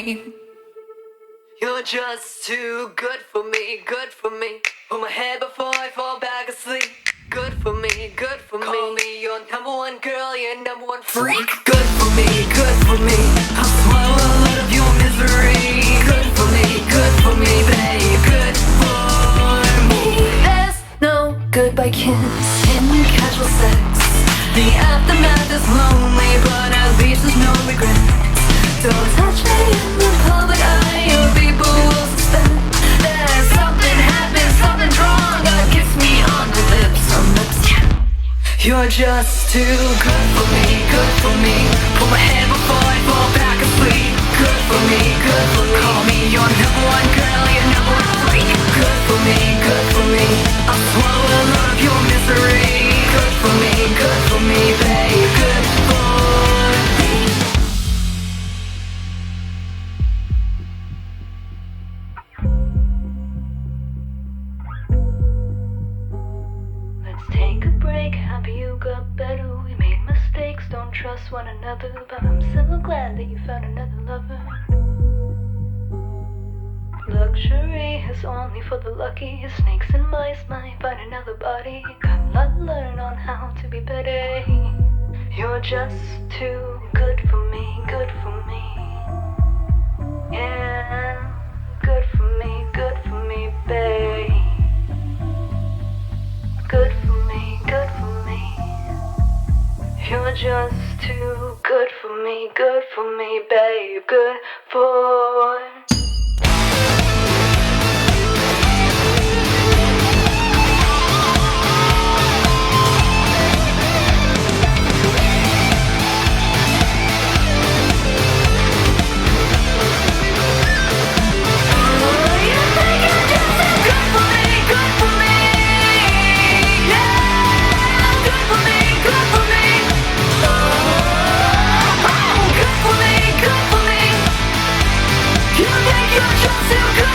dream. You're just too good for me, good for me. Hold my head before I fall back asleep. Good for me, good for me. Call me your number one girl, your number one freak. Good for me, I'll swallow a lot of your misery. Good for me, babe. Good for me. There's no goodbye kiss in casual sex. The aftermath is lonely, but at least there's no regrets. Don't touch me in the public eye, or people will suspect there's something happened, something's wrong. Kiss me on the lips, yeah. You're just too good for me, good for me. Pull my head before I fall back asleep. Good for me, good for me. Call me your number one girl, your number one freak. Good for me, I'll swallow a lot of your misery. Good for me, babe. Good for me. Let's take a break, happy you got better. We made mistakes, don't trust one another, but I'm so glad that you found another lover. Luxury is only for the lucky. Snakes and mice might find another body. Got a lot to learn on how to be better. You're just too good for me, good for me. Yeah, good for me, babe. Good for me. You're just too good for me, babe. Good for me. You think you're just too good.